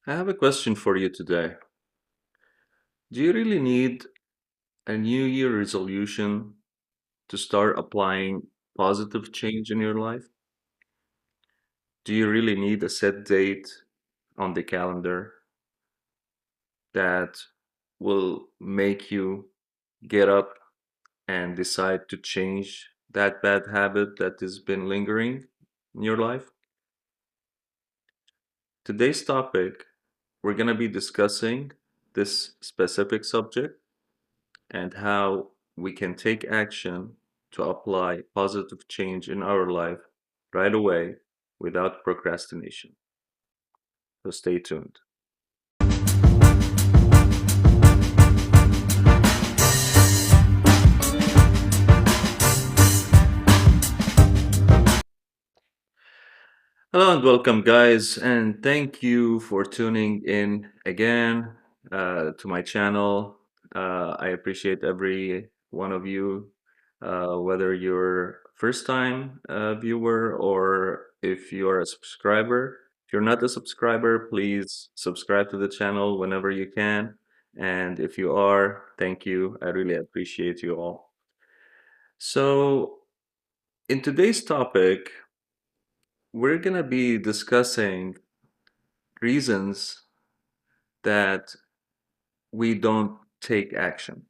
I have a question for you today. Do you really need a New Year resolution to start applying positive change in your life? Do you really need a set date on the calendar that will make you get up and decide to change that bad habit that has been lingering in your life? Today's topic, we're going to be discussing this specific subject and how we can take action to apply positive change in our life right away without procrastination. So stay tuned. Hello and welcome, guys, and thank you for tuning in again to my channel. I appreciate every one of you, whether you're first time viewer or if you're a subscriber. If you're not a subscriber, please subscribe to the channel whenever you can. And if you are, thank you. I really appreciate you all. So, in today's topic, we're going to be discussing reasons that we don't take action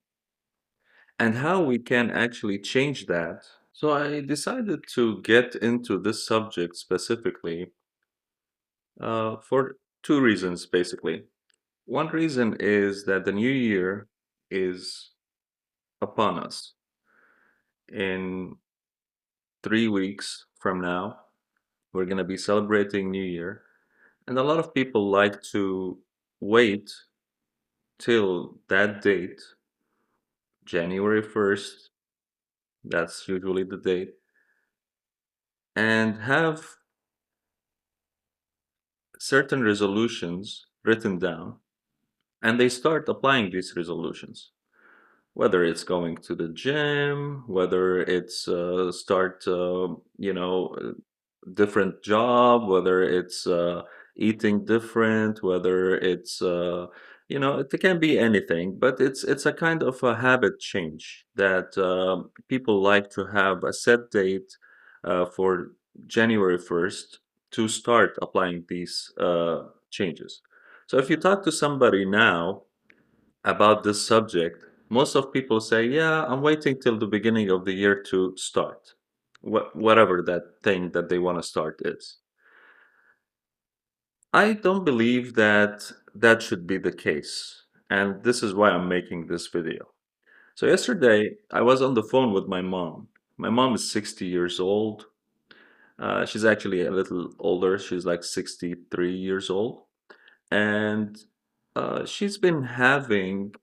and how we can actually change that. So I decided to get into this subject specifically for two reasons, basically. One reason is that the new year is upon us. In 3 weeks from now, we're going to be celebrating New Year. And a lot of people like to wait till that date, January 1st, that's usually the date, and have certain resolutions written down, and they start applying these resolutions. Whether it's going to the gym, whether it's start, different job, whether it's eating different, whether it's it can be anything, but it's a kind of a habit change that people like to have a set date for January 1st to start applying these changes. So if you talk to somebody now about this subject, most of people say, "Yeah, I'm waiting till the beginning of the year to start." Whatever that thing that they want to start is. I don't believe that that should be the case. And this is why I'm making this video. So yesterday, I was on the phone with my mom. My mom is 60 years old. She's actually a little older. She's like 63 years old. And she's been having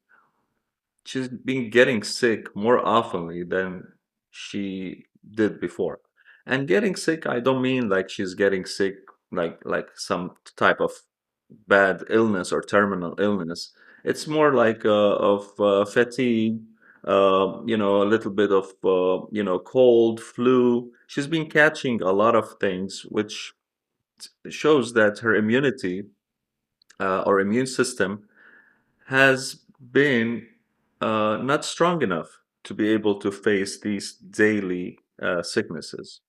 she's been getting sick more oftenly than she did before. And getting sick, I don't mean like she's getting sick like some type of bad illness or terminal illness. It's more like of fatigue, a little bit of cold, flu. She's been catching a lot of things, which shows that her immunity or immune system has been not strong enough to be able to face these daily sicknesses.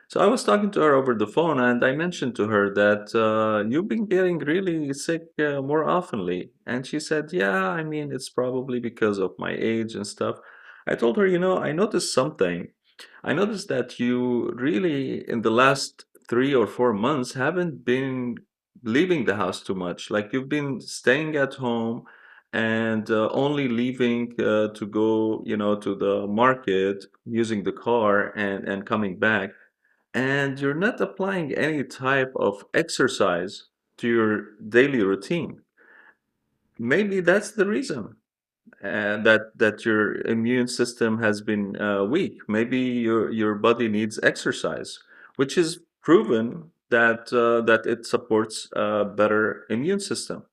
So I was talking to her over the phone, and I mentioned to her that you've been getting really sick more oftenly. And she said, "Yeah, I mean, it's probably because of my age and stuff." I told her, I noticed something. I noticed that you really, in the last 3 or 4 months, haven't been leaving the house too much. Like you've been staying at home and only leaving to go, to the market using the car and coming back. And you're not applying any type of exercise to your daily routine. Maybe that's the reason that your immune system has been weak. Maybe your body needs exercise, which is proven that it supports a better immune system.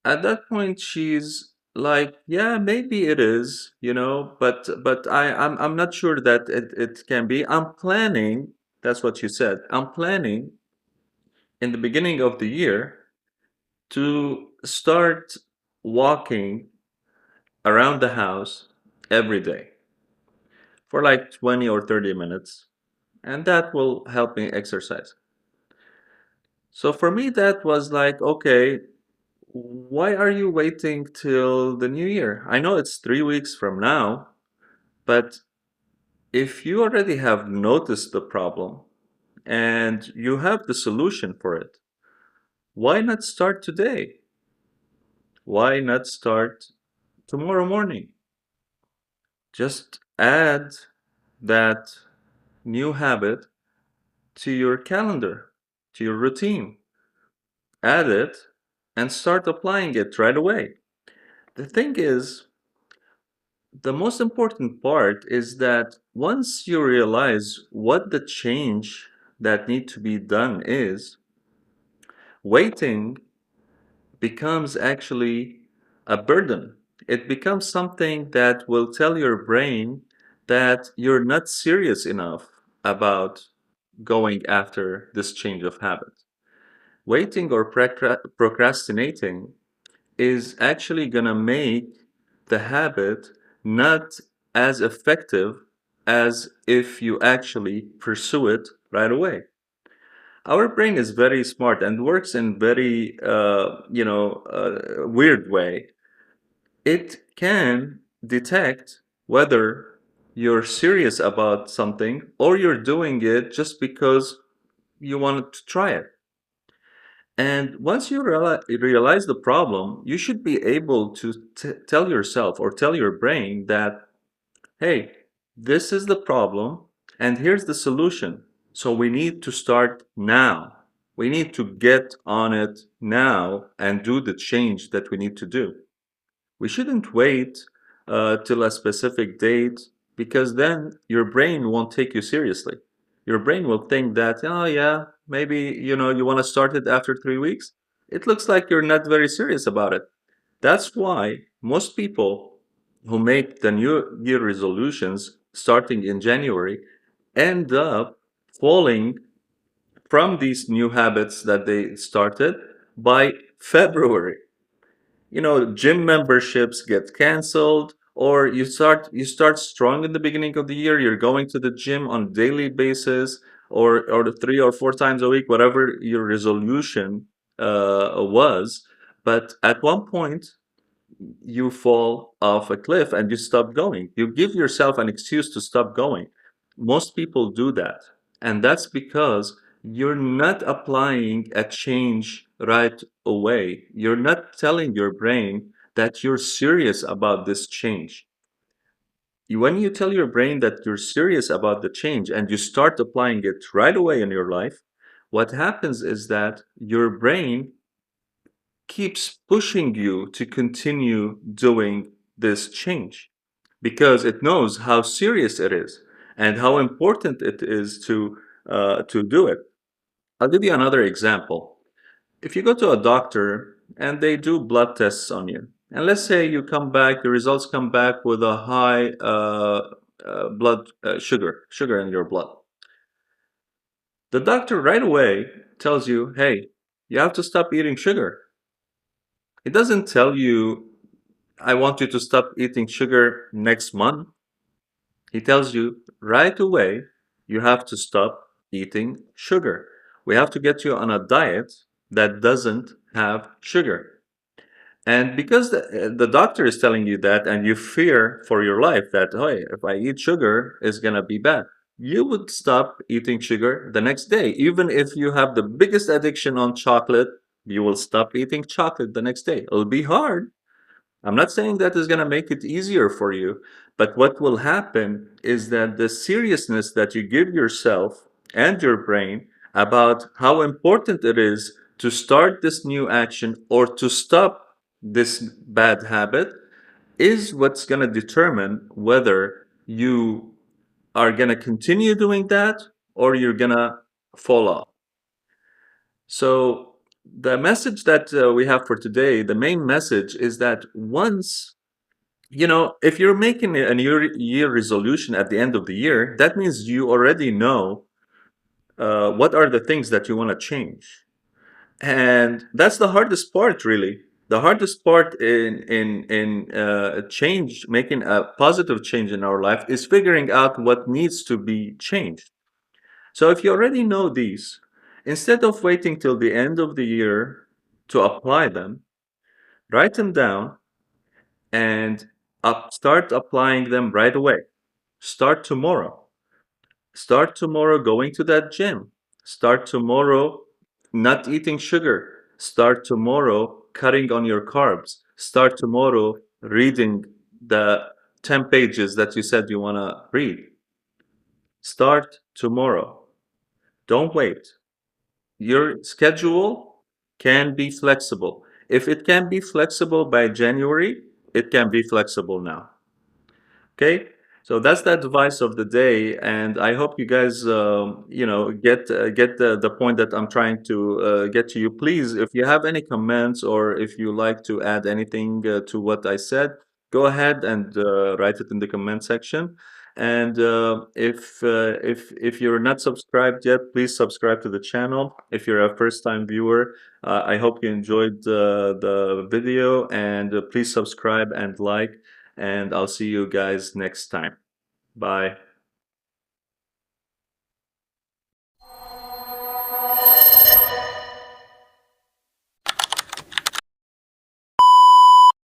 At that point, she's like, "Yeah, maybe it is, but I'm not sure that it can be. I'm planning." That's what she said. "I'm planning in the beginning of the year to start walking around the house every day for like 20 or 30 minutes, and that will help me exercise. So for me, that was like, okay, why are you waiting till the new year? I know it's 3 weeks from now, but if you already have noticed the problem and you have the solution for it, why not start today? Why not start tomorrow morning? Just add that new habit to your calendar, to your routine. Add it and start applying it right away. The thing is, the most important part is that once you realize what the change that need to be done is, waiting becomes actually a burden. It becomes something that will tell your brain that you're not serious enough about going after this change of habit. Waiting or procrastinating is actually going to make the habit not as effective as if you actually pursue it right away. Our brain is very smart and works in very weird way. It can detect whether you're serious about something or you're doing it just because you wanted to try it. And once you realize the problem, you should be able to tell yourself or tell your brain that, hey, this is the problem and here's the solution. So we need to start now. We need to get on it now and do the change that we need to do. We shouldn't wait till a specific date because then your brain won't take you seriously. Your brain will think that, oh yeah, maybe you want to start it after 3 weeks. It looks like you're not very serious about it. That's why most people who make the New Year resolutions starting in January end up falling from these new habits that they started by February. Gym memberships get canceled, or you start strong in the beginning of the year. You're going to the gym on a daily basis, or the 3 or 4 times a week, whatever your resolution was. But at one point, you fall off a cliff and you stop going. You give yourself an excuse to stop going. Most people do that. And that's because you're not applying a change right away. You're not telling your brain that you're serious about this change. When you tell your brain that you're serious about the change and you start applying it right away in your life, what happens is that your brain keeps pushing you to continue doing this change because it knows how serious it is and how important it is to do it. I'll give you another example. If you go to a doctor and they do blood tests on you, and let's say you come back, the results come back with a high blood sugar in your blood. The doctor right away tells you, hey, you have to stop eating sugar. It doesn't tell you, I want you to stop eating sugar next month. He tells you right away, you have to stop eating sugar. We have to get you on a diet that doesn't have sugar. And because the doctor is telling you that, and you fear for your life that, hey, if I eat sugar, it's going to be bad, you would stop eating sugar the next day. Even if you have the biggest addiction on chocolate, you will stop eating chocolate the next day. It'll be hard. I'm not saying that is going to make it easier for you, but what will happen is that the seriousness that you give yourself and your brain about how important it is to start this new action or to stop this bad habit is what's going to determine whether you are going to continue doing that or you're going to fall off. So, the message that we have for today, the main message is that once if you're making a new year resolution at the end of the year, that means you already know what are the things that you want to change. And that's the hardest part, really. The hardest part in change, making a positive change in our life, is figuring out what needs to be changed. So if you already know these, instead of waiting till the end of the year to apply them, write them down and start applying them right away. Start tomorrow. Start tomorrow going to that gym. Start tomorrow not eating sugar. Start tomorrow cutting on your carbs. Start tomorrow reading the 10 pages that you said you want to read. Start tomorrow. Don't wait. Your schedule can be flexible. If it can be flexible by January, it can be flexible now. Okay, so that's the advice of the day, and I hope you guys, get the point that I'm trying to get to you. Please, if you have any comments or if you like to add anything to what I said, go ahead and write it in the comment section. And if you're not subscribed yet, please subscribe to the channel. If you're a first-time viewer, I hope you enjoyed the video, and please subscribe and like, and I'll see you guys next time. Bye.